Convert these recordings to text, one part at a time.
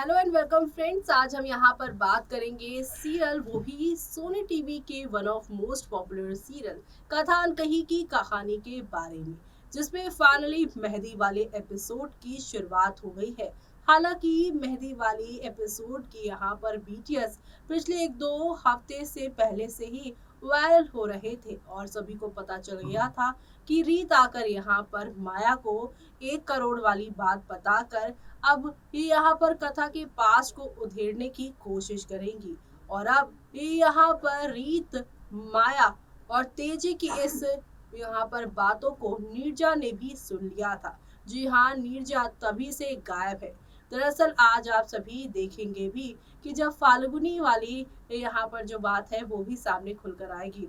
Hello and welcome friends. आज हम यहाँ पर बात करेंगे सीरियल, वो भी सोनी टीवी के one of most popular serial कथान कही की कहानी के बारे में, जिसमें फाइनली मेहंदी वाले एपिसोड की शुरुआत हो गई है। हालांकि मेहंदी वाली एपिसोड की यहाँ पर बीटीएस पिछले 1-2 हफ्ते से पहले से ही वायरल हो रहे थे और सभी को पता चल गया था कि रीत आकर यहाँ पर माया को 1 करोड़ वाली बात बताकर अब ये यहाँ पर कथा के पास को उधेड़ने की कोशिश करेंगी। और अब ये यहाँ पर रीत, माया और तेजी की इस यहाँ पर बातों को नीरजा ने भी सुन लिया था। जी हाँ, नीरजा तभी से गायब है। दरअसल आज आप सभी देखेंगे भी कि जब फाल्गुनी वाली यहाँ पर जो बात है वो भी सामने खुलकर आएगी।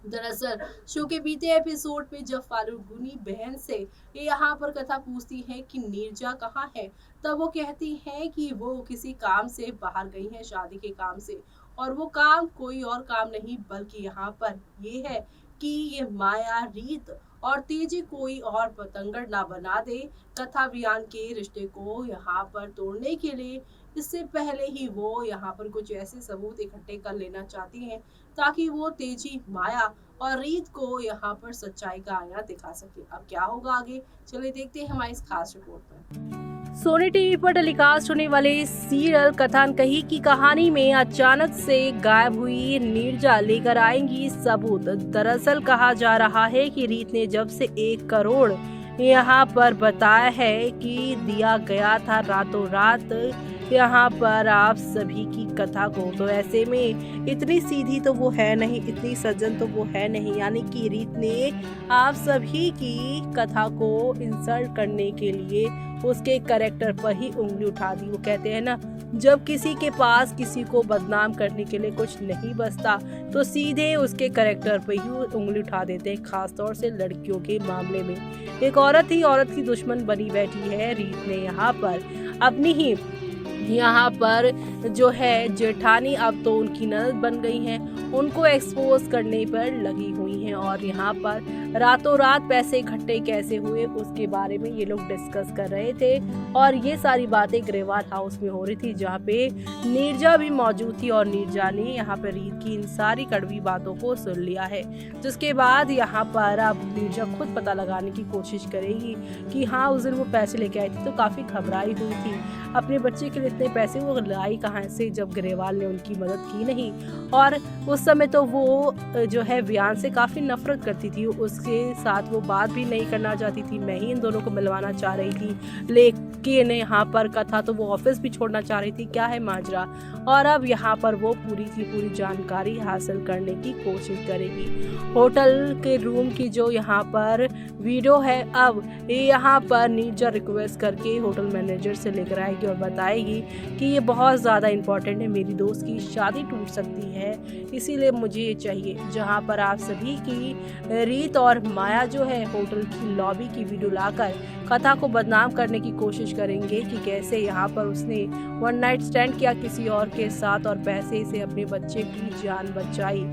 दरअसल शो के बीते एपिसोड में जब फाल्गुनी बहन से ये यहाँ पर कथा पूछती है कि नीरजा कहाँ है, तब वो कहती है कि वो किसी काम से बाहर गई है, शादी के काम से। और वो काम कोई और काम नहीं बल्कि यहाँ पर ये है कि ये माया, रीत और तेजी कोई और पतंगड़ ना बना दे कथा बयान के रिश्ते को यहाँ पर तोड़ने के लिए। इससे पहले ही वो यहाँ पर कुछ ऐसे सबूत इकट्ठे कर लेना चाहती हैं ताकि वो तेजी, माया और रीत को यहाँ पर सच्चाई का आईना दिखा सके। अब क्या होगा आगे, चलिए देखते हैं हमारी इस खास रिपोर्ट में। सोनी टीवी पर टेलीकास्ट होने वाले सीरियल कथान कही की कहानी में अचानक से गायब हुई नीरजा लेकर आएंगी सबूत। दरअसल कहा जा रहा है कि रीत ने जब से 1 करोड़ यहाँ पर बताया है कि दिया गया था रातों रात यहाँ पर आप सभी की कथा को, तो ऐसे में इतनी सीधी तो वो है नहीं, इतनी सज्जन तो वो है नहीं। यानी कि रीत ने आप सभी की कथा को इंसल्ट करने के लिए उसके कैरेक्टर पर ही उंगली उठा दी। वो कहते हैं ना, जब किसी के पास किसी को बदनाम करने के लिए कुछ नहीं बचता तो सीधे उसके कैरेक्टर पर ही उंगली उठा देते हैं, खासतौर से लड़कियों के मामले में। एक औरत ही औरत की दुश्मन बनी बैठी है। रीत ने यहाँ पर अपनी ही यहाँ पर जो है जेठानी अब तो उनकी ननद बन गई हैं, उनको एक्सपोज करने पर लगी हुई हैं और यहाँ पर रातों रात पैसे इकट्ठे कैसे हुए उसके बारे में ये लोग डिस्कस कर रहे थे। और ये सारी बातें ग्रेवाल हाउस में हो रही थी जहाँ पे नीरजा भी मौजूद थी और नीरजा ने यहाँ पर रीत की इन सारी कड़वी बातों को सुन लिया है। जिसके बाद यहाँ पर अब नीरजा खुद पता लगाने की कोशिश करेगी कि हाँ, उस दिन वो पैसे लेके आई थी तो काफी घबराई हुई थी। अपने बच्चे के लिए इतने पैसे वो लाई कहाँ से जब ग्रेवाल ने उनकी मदद की नहीं। और उस समय तो वो जो है व्यान से काफी नफरत करती थी, उसके साथ वो बात भी नहीं करना चाहती थी। मैं ही इन दोनों को मिलवाना चाह रही थी, लेकिन यहाँ पर कथा तो वो ऑफिस भी छोड़ना चाह रही थी। क्या है माजरा। और अब यहाँ पर वो पूरी की पूरी जानकारी हासिल करने की कोशिश करेगी। होटल के रूम की जो यहाँ पर वीडियो है, अब यहाँ पर नीरजा रिक्वेस्ट करके होटल मैनेजर से लेकर आएगी और बताएगी कि ये बहुत ज़्यादा इम्पोर्टेंट है, मेरी दोस्त की शादी टूट सकती है, इसीलिए मुझे ये चाहिए। जहाँ पर आप सभी की रीत और माया जो है होटल की लॉबी की वीडियो लाकर कथा को बदनाम करने की कोशिश करेंगे कि कैसे यहाँ पर उसने वन नाइट स्टैंड किया किसी और के साथ और पैसे से अपने बच्चे की जान बचाई।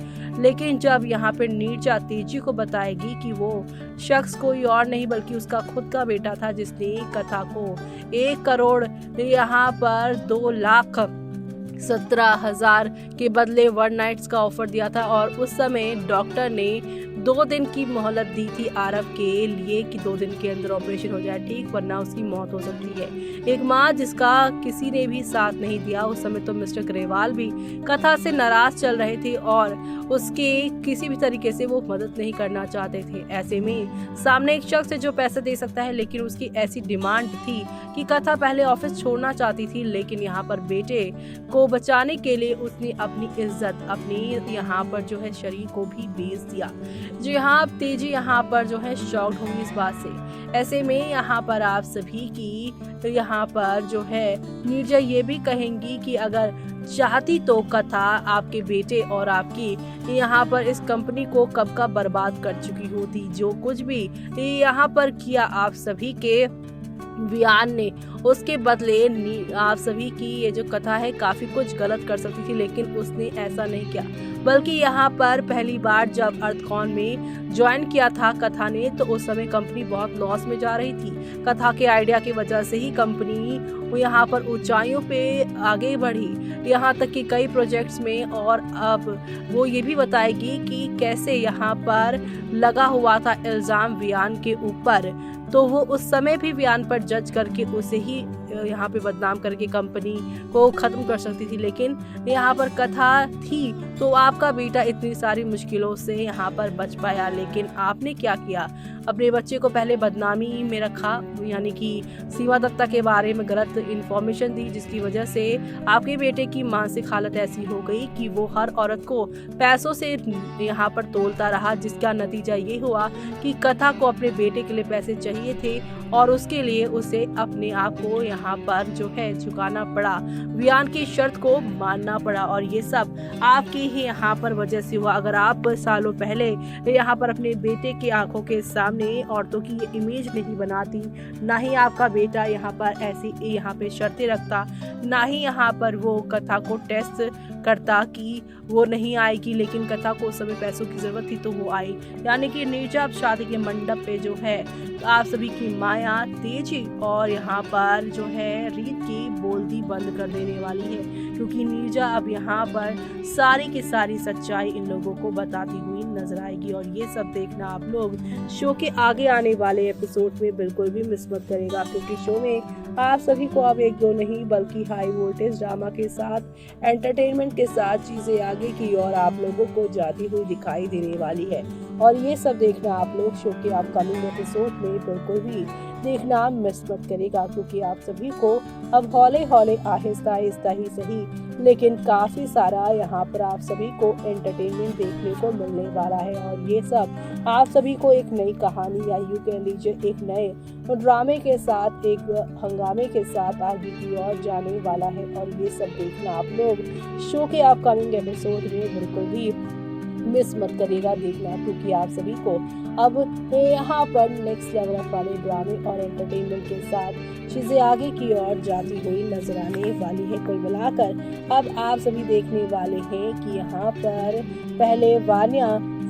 लेकिन जब यहाँ पर नीरजा तेजी को बताएगी कि वो शख्स कोई और नहीं बल्कि उसका खुद का बेटा था, जिसने कथा को 1 करोड़ यहाँ पर 2,17,000 के बदले 1 नाइट्स का ऑफर दिया था। और उस समय डॉक्टर ने 2 दिन की मोहलत दी थी आरव के लिए कि 2 दिन के अंदर ऑपरेशन हो जाए ठीक, वरना उसकी मौत हो सकती है। एक माँ जिसका किसी ने भी साथ नहीं दिया। उस समय तो मिस्टर ग्रेवाल भी कथा से नाराज चल रहे थे और उसके किसी भी तरीके से वो मदद नहीं करना चाहते थे। ऐसे में सामने एक शख्स है जो पैसा दे सकता है, लेकिन उसकी ऐसी डिमांड थी कि कथा पहले ऑफिस छोड़ना चाहती थी, लेकिन यहाँ पर बेटे को बचाने के लिए उसने अपनी इज्जत, अपनी यहाँ पर जो है शरीर को भी बेच दिया। जो यहाँ तेजी यहाँ पर जो है शॉक्ड होंगी इस बात से। ऐसे में यहाँ पर आप सभी की यहाँ पर जो है नीरजा ये भी कहेंगी कि अगर चाहती तो कथा आपके बेटे और आपकी यहाँ पर इस कंपनी को कब का बर्बाद कर चुकी होती। जो कुछ भी यहाँ पर किया आप सभी के वियान ने उसके बदले आप सभी की ये जो कथा है काफी कुछ गलत कर सकती थी, लेकिन उसने ऐसा नहीं किया। बल्कि यहाँ पर पहली बार जब अर्थकॉन में ज्वाइन किया था कथा ने, तो उस समय कंपनी बहुत लॉस में जा रही थी। कथा के आइडिया की वजह से ही कंपनी यहाँ पर ऊंचाइयों पे आगे बढ़ी, यहाँ तक कि कई प्रोजेक्ट्स में। और अब वो ये भी बताएगी कि कैसे यहाँ पर लगा हुआ था इल्जाम वियान के ऊपर, तो वो उस समय भी वियान पर जज करके उसे ही यहाँ पे बदनाम करके कंपनी को ख़त्म कर सकती थी। लेकिन यहाँ पर कथा थी तो आपका बेटा इतनी सारी मुश्किलों से यहाँ पर बच पाया। लेकिन आपने क्या किया, अपने बच्चे को पहले बदनामी में रखा, यानी कि सीमा दत्ता के बारे में गलत इन्फॉर्मेशन दी, जिसकी वजह से आपके बेटे की मानसिक हालत ऐसी हो गई कि वो हर औरत को पैसों से यहाँ पर तोलता रहा, जिसका नतीजा ये हुआ कि कथा को अपने बेटे के लिए पैसे चाहिए थे और उसके लिए उसे अपने आप को यहाँ पर जो है झुकाना पड़ा, वियान की शर्त को मानना पड़ा। और ये सब आपकी ही यहाँ पर वजह से हुआ। अगर आप सालों पहले यहाँ पर अपने बेटे की आंखों के सामने औरतों की ये इमेज नहीं बनाती, ना ही आपका बेटा यहाँ पर ऐसी यहाँ पे शर्तें रखता, ना ही यहाँ पर वो कथा को टेस्ट करता कि वो नहीं आएगी, लेकिन कथा को उस समय पैसों की जरूरत थी तो वो आई। यानी कि नीरजा अब शादी के मंडप पे जो है आप सभी की माया, तेजी और यहाँ पर जो है रीत की बोलती बंद कर देने वाली है, क्योंकि नीरजा अब यहाँ पर सारी की सारी सच्चाई इन लोगों को बताती हुई नजर आएगी। और ये सब देखना आप लोग शो के आगे आने वाले एपिसोड में बिल्कुल भी मिस मत करेगा, क्योंकि शो में आप सभी को अब एक दो नहीं बल्कि हाई वोल्टेज ड्रामा के साथ एंटरटेनमेंट के साथ चीजें आगे की और आप लोगों को जाती हुई दिखाई देने वाली है। और ये सब देखना आप लोग शो के अपकमिंग एपिसोड में बिल्कुल भी देखना मिस मत करेगा, क्योंकि आप सभी को अब हौले हौले आहिस्ता आहिस्ता ही सही लेकिन काफी सारा यहाँ पर आप सभी को एंटरटेनमेंट देखने को मिलने वाला है। और ये सब आप सभी को एक नई कहानी या यूं कह लीजिए एक नए ड्रामे के साथ, एक हंगामे के साथ आगे की ओर जाने वाला है। और ये सब देखना आप लोग शो के अपकमिंग एपिसोड में बिल्कुल भी मिस मत करेगा देखना, क्योंकि आप सभी को अब यहाँ पर नेक्स्ट लेवल वाले ड्रामे और एंटरटेनमेंट के साथ चीजें आगे की ओर जाती हुई नजर आने वाली है। कुल मिलाकर अब आप सभी देखने वाले हैं कि यहाँ पर पहले वान्या,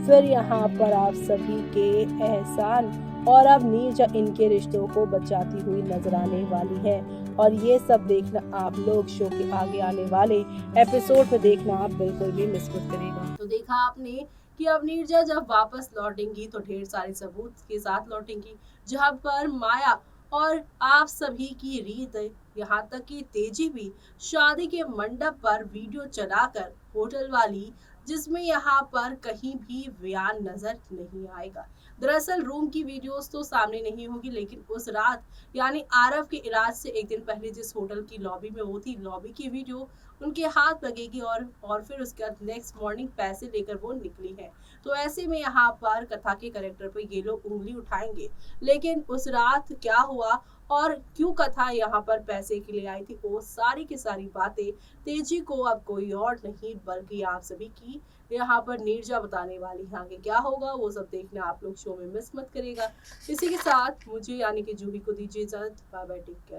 फिर यहाँ पर आप सभी के एहसान और अब नीरजा इनके रिश्तों को बचाती हुई नजर आने वाली है। और ये सब देखना आप लोग शो के आगे आने वाले एपिसोड में देखना आप बिल्कुल भी मिस मत करेगा। तो देखा आपने कि अब नीरजा जब वापस लौटेंगी तो ढेर सारे सबूत के साथ लौटेंगी, जहां पर माया और आप सभी की रीत, यहाँ तक कि तेजी भी शादी के मंडप पर वीडियो चलाकर होटल वाली, जिसमें यहाँ पर कहीं भी वियान नजर नहीं आएगा। दरअसल रूम की वीडियोस तो सामने नहीं होगी, लेकिन उस रात यानी आरव के इलाज से एक दिन पहले जिस होटल की लॉबी में वो थी, लॉबी की वीडियो उनके हाथ लगेगी और फिर उसके बाद नेक्स्ट मॉर्निंग पैसे लेकर वो निकली है। तो ऐसे में यहाँ पर कथा के कैरेक्टर पे ये लोग उंगली उठाएंगे, लेकिन उस रात क्या हुआ और क्यों कथा यहाँ पर पैसे के लिए आई थी, वो सारी की सारी बातें तेजी को अब कोई और नहीं बल्कि आप सभी की यहाँ पर नीरजा बताने वाली है। आगे क्या होगा वो सब देखना आप लोग शो में मिस मत करेगा। इसी के साथ मुझे यानी कि जूही को दीजिए इजाजत। Bye bye, take care.